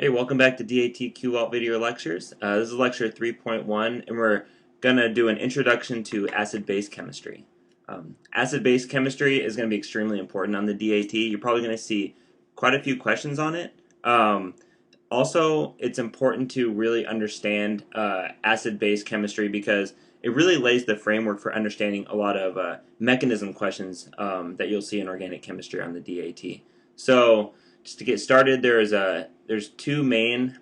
Hey, welcome back to DATQVAULT video lectures. This is lecture 3.1, and we're going to do an introduction to acid-base chemistry. Acid-base chemistry is going to be extremely important on the DAT. You're probably going to see quite a few questions on it. Also, it's important to really understand acid-base chemistry because it really lays the framework for understanding a lot of mechanism questions that you'll see in organic chemistry on the DAT. So, just to get started, there's two main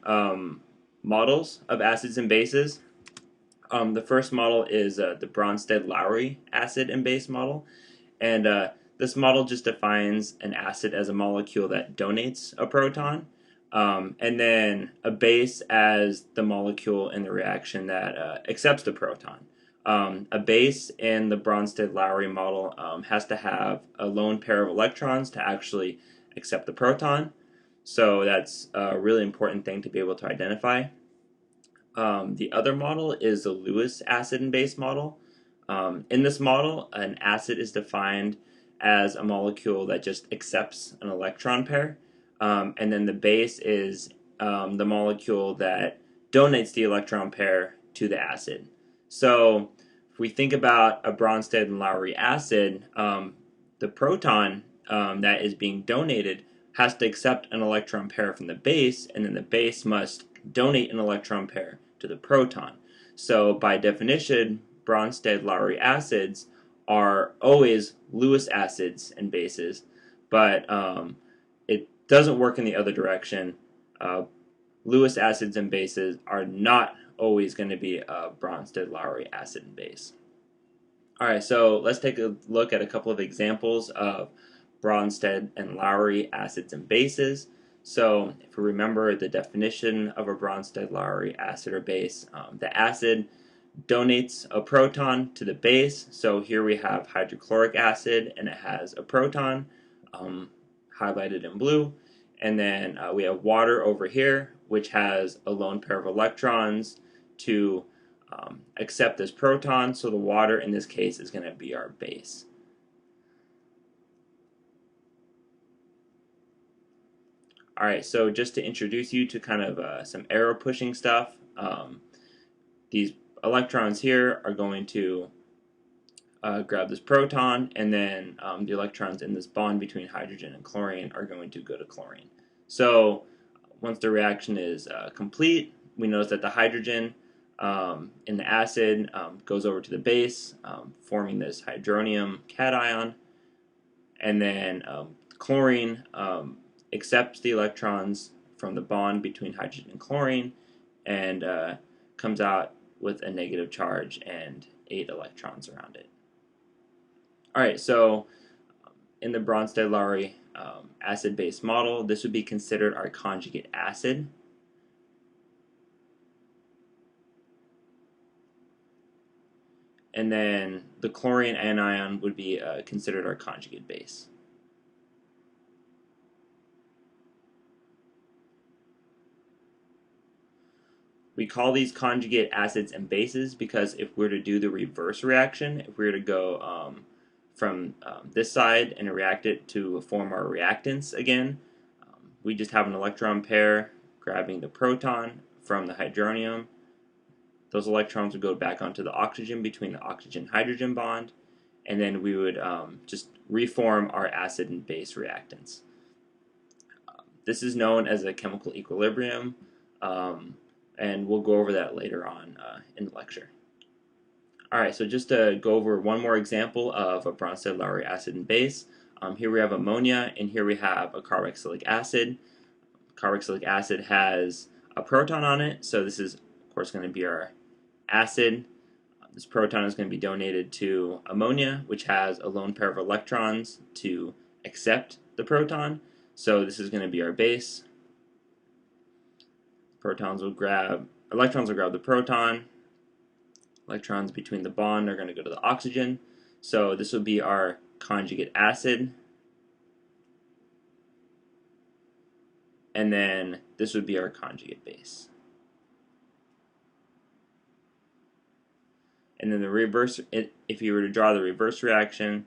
models of acids and bases. The first model is the Bronsted-Lowry acid and base model, and this model just defines an acid as a molecule that donates a proton, and then a base as the molecule in the reaction that accepts the proton. A base in the Bronsted-Lowry model has to have a lone pair of electrons to actually accept the proton. So that's a really important thing to be able to identify. The other model is the Lewis acid and base model. In this model, an acid is defined as a molecule that just accepts an electron pair, and then the base is the molecule that donates the electron pair to the acid. So if we think about a Bronsted and Lowry acid, the proton that is being donated has to accept an electron pair from the base, and then the base must donate an electron pair to the proton. So by definition, Bronsted-Lowry acids are always Lewis acids and bases, but it doesn't work in the other direction. Lewis acids and bases are not always going to be a Bronsted-Lowry acid and base. Alright, so let's take a look at a couple of examples of Bronsted and Lowry acids and bases. So if we remember the definition of a Bronsted-Lowry acid or base, the acid donates a proton to the base. So here we have hydrochloric acid, and it has a proton highlighted in blue. And then we have water over here, which has a lone pair of electrons to accept this proton. So the water in this case is going to be our base. Alright, so just to introduce you to kind of some arrow pushing stuff, these electrons here are going to grab this proton, and then the electrons in this bond between hydrogen and chlorine are going to go to chlorine. So once the reaction is complete, we notice that the hydrogen in the acid goes over to the base, forming this hydronium cation, and then chlorine accepts the electrons from the bond between hydrogen and chlorine and comes out with a negative charge and 8 electrons around it. Alright, so in the Bronsted-Lowry acid-base model, this would be considered our conjugate acid. And then the chlorine anion would be considered our conjugate base. We call these conjugate acids and bases because if we were to do the reverse reaction, if we were to go from this side and react it to form our reactants again, we just have an electron pair grabbing the proton from the hydronium. Those electrons would go back onto the oxygen between the oxygen-hydrogen bond, and then we would just reform our acid and base reactants. This is known as a chemical equilibrium, and we'll go over that later on in the lecture. Alright, so just to go over one more example of a Bronsted-Lowry acid and base, here we have ammonia, and here we have a carboxylic acid. Carboxylic acid has a proton on it, so this is, of course, going to be our acid. This proton is going to be donated to ammonia, which has a lone pair of electrons to accept the proton, so this is going to be our base. Electrons will grab the proton. Electrons between the bond are going to go to the oxygen. So this will be our conjugate acid. And then this would be our conjugate base. And then the reverse, if you were to draw the reverse reaction,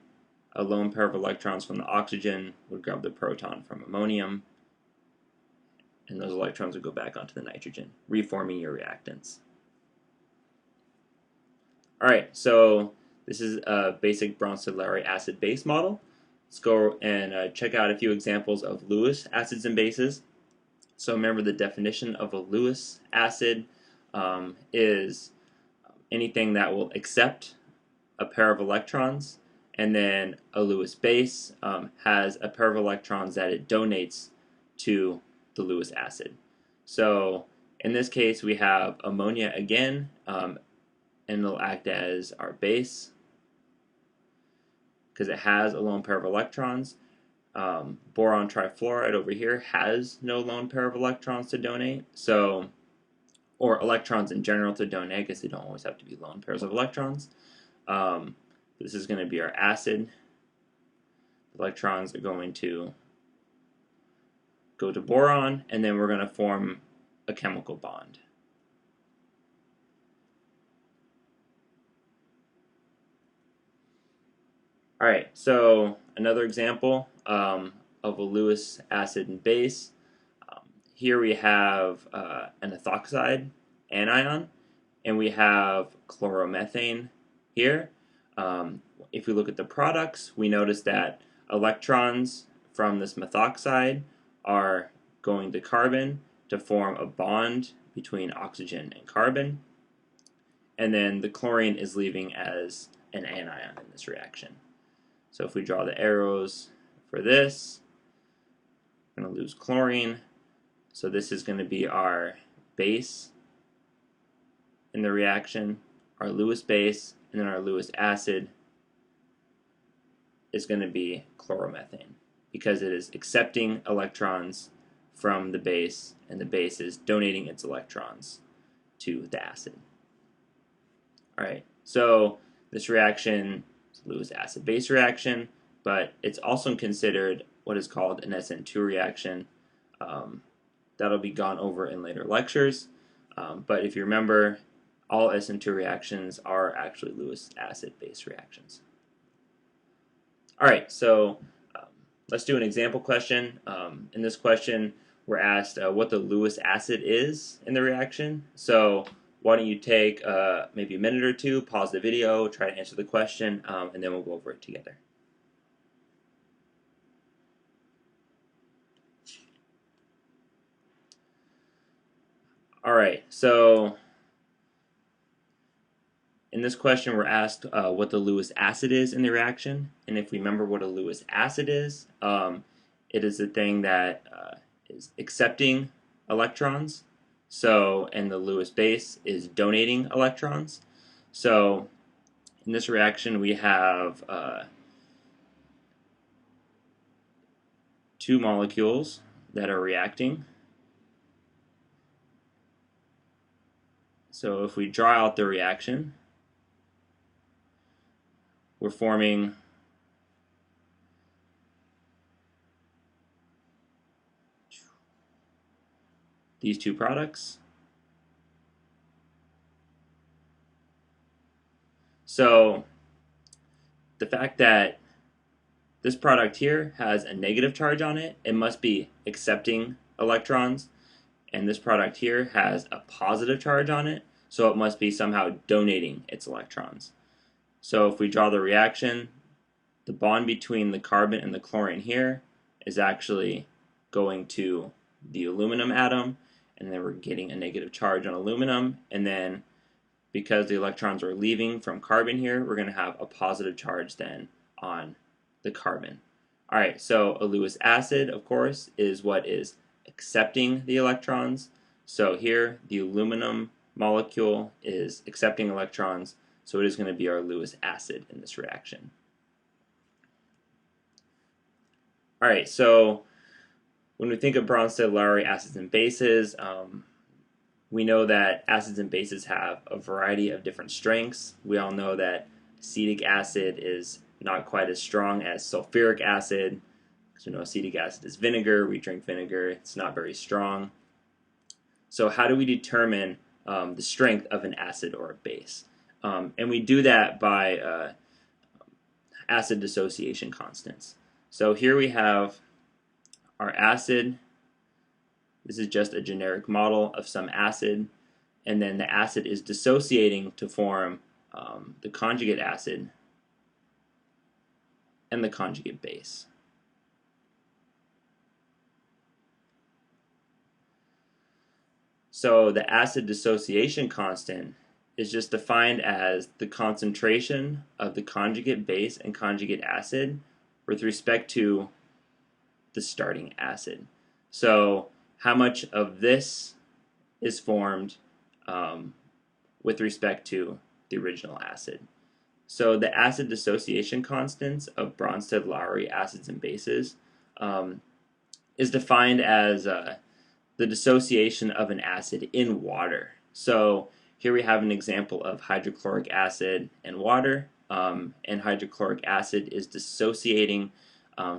a lone pair of electrons from the oxygen would grab the proton from ammonium. and those electrons will go back onto the nitrogen, reforming your reactants. Alright, so this is a basic Bronsted-Lowry acid-base model. Let's go and check out a few examples of Lewis acids and bases. So remember, the definition of a Lewis acid is anything that will accept a pair of electrons, and then a Lewis base has a pair of electrons that it donates to the Lewis acid. So in this case we have ammonia again, and it'll act as our base because it has a lone pair of electrons. Boron trifluoride over here has no lone pair of electrons to donate, so, or electrons in general to donate, I guess they don't always have to be lone pairs of electrons. This is going to be our acid. Electrons are going to go to boron, and then we're going to form a chemical bond. Alright, so another example of a Lewis acid and base. Here we have an ethoxide anion, and we have chloromethane here. If we look at the products, we notice that electrons from this methoxide are going to carbon to form a bond between oxygen and carbon, and then the chlorine is leaving as an anion in this reaction. So if we draw the arrows for this, we're going to lose chlorine. So this is going to be our base in the reaction, our Lewis base, and then our Lewis acid is going to be chloromethane because it is accepting electrons from the base, and the base is donating its electrons to the acid. Alright, so this reaction is a Lewis acid-base reaction, but it's also considered what is called an SN2 reaction. That'll be gone over in later lectures, but if you remember, all SN2 reactions are actually Lewis acid-base reactions. Alright, so let's do an example question. In this question, we're asked what the Lewis acid is in the reaction. So why don't you take maybe a minute or two, pause the video, try to answer the question, and then we'll go over it together. Alright, so in this question we're asked what the Lewis acid is in the reaction, and if we remember what a Lewis acid is, it is a thing that is accepting electrons, so, and the Lewis base is donating electrons. So in this reaction we have two molecules that are reacting. So if we draw out the reaction, we're forming these two products. So the fact that this product here has a negative charge on it, it must be accepting electrons, and this product here has a positive charge on it, so it must be somehow donating its electrons. So if we draw the reaction, the bond between the carbon and the chlorine here is actually going to the aluminum atom, and then we're getting a negative charge on aluminum, and then because the electrons are leaving from carbon here, we're going to have a positive charge then on the carbon. Alright, so a Lewis acid, of course, is what is accepting the electrons. So here, the aluminum molecule is accepting electrons, so it is going to be our Lewis acid in this reaction. Alright, so when we think of Bronsted-Lowry acids and bases, we know that acids and bases have a variety of different strengths. We all know that acetic acid is not quite as strong as sulfuric acid. Because we know acetic acid is vinegar. We drink vinegar. It's not very strong. So how do we determine the strength of an acid or a base? And we do that by acid dissociation constants. So here we have our acid This is just a generic model of some acid, and then the acid is dissociating to form the conjugate acid and the conjugate base. So the acid dissociation constant is just defined as the concentration of the conjugate base and conjugate acid with respect to the starting acid. So how much of this is formed with respect to the original acid. So the acid dissociation constants of Bronsted-Lowry acids and bases is defined as the dissociation of an acid in water. So here we have an example of hydrochloric acid and water, and hydrochloric acid is dissociating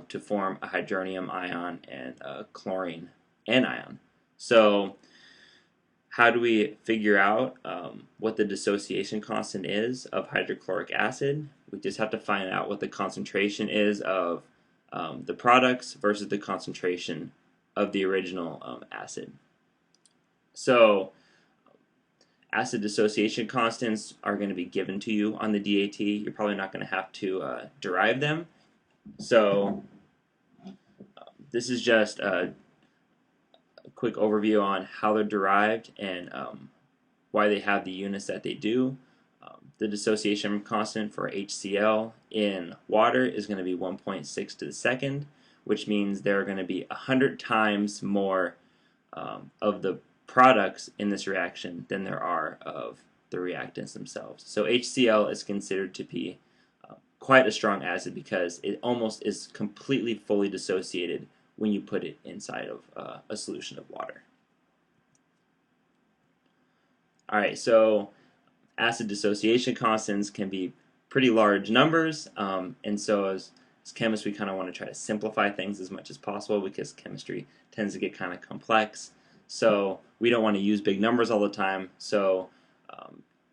to form a hydronium ion and a chlorine anion. So how do we figure out what the dissociation constant is of hydrochloric acid? We just have to find out what the concentration is of the products versus the concentration of the original acid. So acid dissociation constants are going to be given to you on the DAT. You're probably not going to have to derive them. So this is just a quick overview on how they're derived and why they have the units that they do. The dissociation constant for HCl in water is going to be 1.6 to the second, which means there are going to be 100 times more of the products in this reaction than there are of the reactants themselves. So HCl is considered to be quite a strong acid because it almost is completely fully dissociated when you put it inside of a solution of water. Alright, so acid dissociation constants can be pretty large numbers, and so as chemists we kind of want to try to simplify things as much as possible because chemistry tends to get kind of complex. So we don't want to use big numbers all the time. So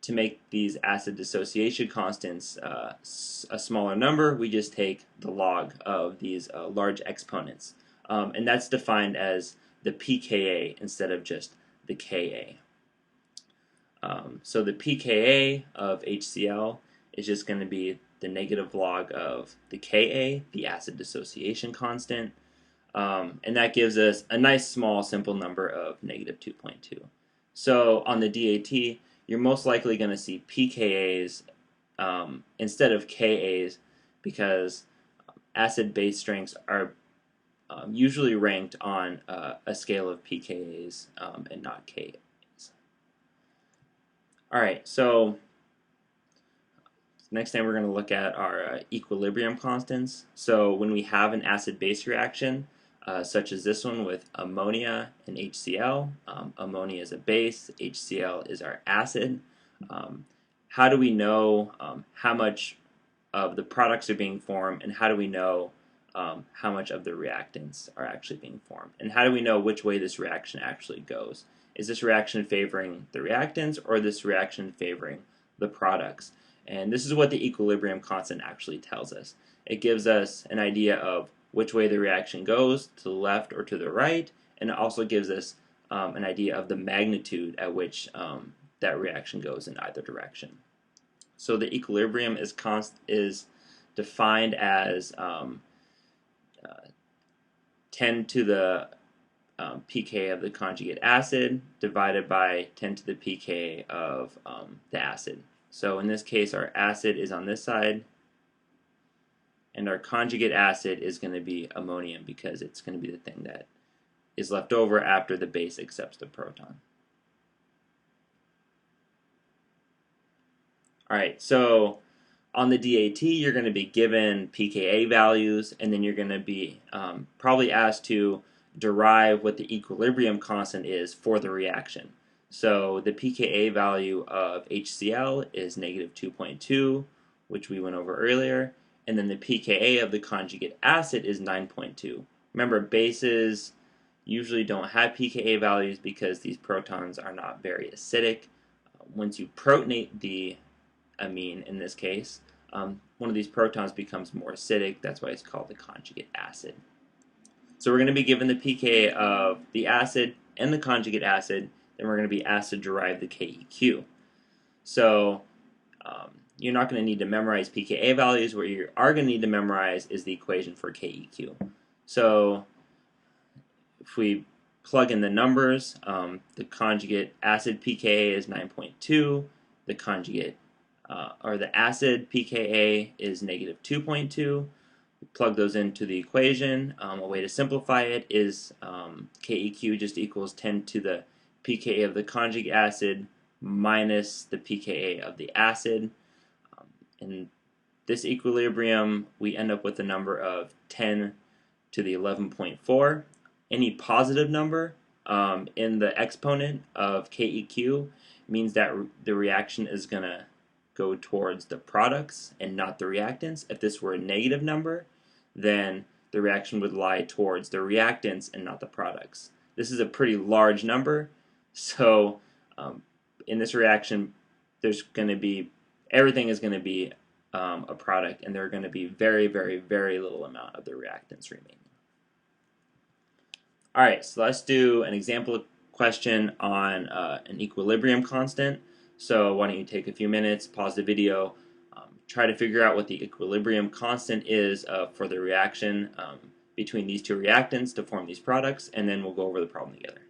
to make these acid dissociation constants a smaller number, we just take the log of these large exponents. And that's defined as the pKa instead of just the Ka. So the pKa of HCl is just going to be the negative log of the Ka, the acid dissociation constant, and that gives us a nice small simple number of negative 2.2. So on the DAT, you're most likely going to see pKa's instead of Ka's because acid-base strengths are usually ranked on a scale of pKa's and not Ka's. Alright, so next time we're going to look at our equilibrium constants. So when we have an acid-base reaction, such as this one with ammonia and HCl, ammonia is a base, HCl is our acid. How do we know how much of the products are being formed, and how do we know how much of the reactants are actually being formed? And how do we know which way this reaction actually goes? Is this reaction favoring the reactants or this reaction favoring the products? And this is what the equilibrium constant actually tells us. It gives us an idea of which way the reaction goes, to the left or to the right, and it also gives us an idea of the magnitude at which that reaction goes in either direction. So the equilibrium is defined as 10 to the pK of the conjugate acid divided by 10 to the pK of the acid. So in this case our acid is on this side and our conjugate acid is going to be ammonium because it's going to be the thing that is left over after the base accepts the proton. Alright, so on the DAT you're going to be given pKa values and then you're going to be probably asked to derive what the equilibrium constant is for the reaction. So the pKa value of HCl is negative 2.2, which we went over earlier, and then the pKa of the conjugate acid is 9.2. Remember, bases usually don't have pKa values because these protons are not very acidic. Once you protonate the amine, in this case, one of these protons becomes more acidic. That's why it's called the conjugate acid. So we're going to be given the pKa of the acid and the conjugate acid, then we're going to be asked to derive the KEQ. So you're not going to need to memorize pKa values. What you are going to need to memorize is the equation for KEQ. So if we plug in the numbers, the conjugate acid pKa is 9.2, the conjugate or the acid pKa is negative 2.2. We plug those into the equation. A way to simplify it is KEQ just equals 10 to the pKa of the conjugate acid minus the pKa of the acid. In this equilibrium, we end up with a number of 10 to the 11.4. Any positive number in the exponent of KEQ means that the reaction is going to go towards the products and not the reactants. If this were a negative number, then the reaction would lie towards the reactants and not the products. This is a pretty large number, so in this reaction, there's going to be everything is going to be a product, and there are going to be very, very, very little amount of the reactants remaining. All right, so let's do an example question on an equilibrium constant. So why don't you take a few minutes, pause the video, try to figure out what the equilibrium constant is for the reaction between these two reactants to form these products, and then we'll go over the problem together.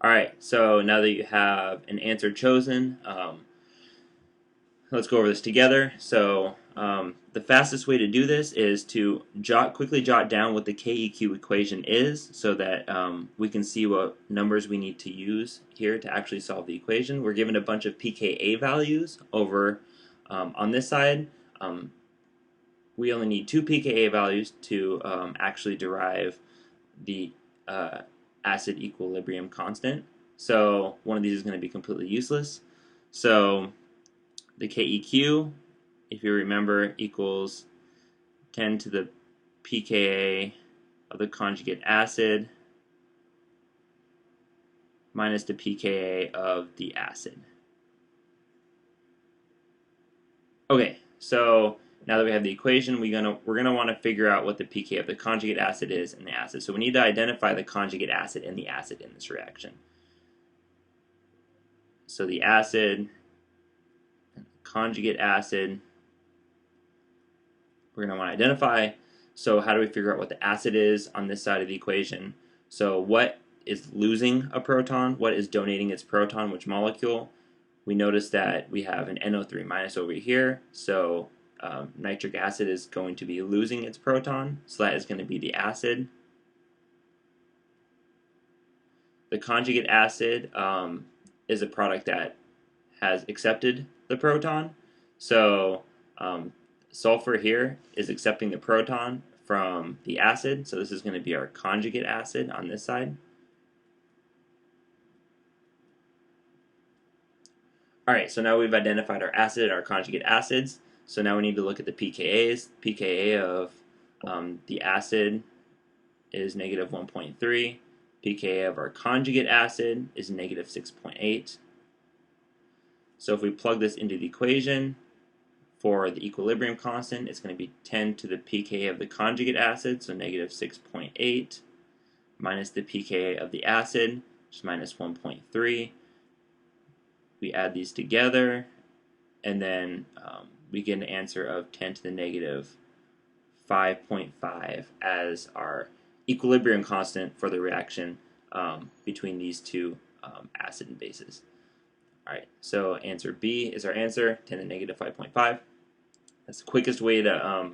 Alright, so now that you have an answer chosen, let's go over this together. So the fastest way to do this is to quickly jot down what the KEQ equation is so that we can see what numbers we need to use here to actually solve the equation. We're given a bunch of pKa values over on this side. We only need 2 pKa values to actually derive the acid equilibrium constant. So one of these is going to be completely useless. So the KEQ, if you remember, equals 10 to the pKa of the conjugate acid minus the pKa of the acid. Okay, so now that we have the equation, we're gonna want to figure out what the pKa of the conjugate acid is and the acid. So we need to identify the conjugate acid and the acid in this reaction. So the acid and the conjugate acid, we're going to want to identify. So how do we figure out what the acid is on this side of the equation? So what is losing a proton? What is donating its proton? Which molecule? We notice that we have an NO3 minus over here. So nitric acid is going to be losing its proton. So that is going to be the acid. The conjugate acid is a product that has accepted the proton. So sulfur here is accepting the proton from the acid, so this is going to be our conjugate acid on this side. Alright, so now we've identified our acid and our conjugate acids, so now we need to look at the pKa's. pKa of the acid is negative 1.3, pKa of our conjugate acid is negative 6.8. So if we plug this into the equation, for the equilibrium constant, it's going to be 10 to the pKa of the conjugate acid, so negative 6.8, minus the pKa of the acid, which is minus 1.3. We add these together, and then we get an answer of 10 to the negative 5.5 as our equilibrium constant for the reaction between these two acid and bases. Alright, so answer B is our answer, 10 to the negative 5.5. That's the quickest way to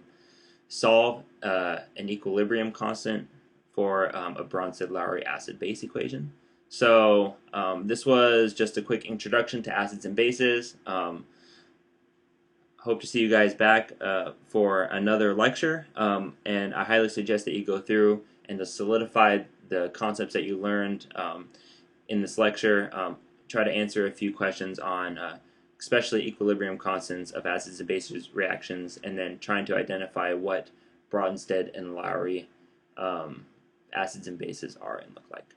solve an equilibrium constant for a Bronsted-Lowry acid-base equation. So this was just a quick introduction to acids and bases. Hope to see you guys back for another lecture, and I highly suggest that you go through and to solidify the concepts that you learned in this lecture. Try to answer a few questions on especially equilibrium constants of acids and bases reactions, and then trying to identify what Bronsted and Lowry acids and bases are and look like.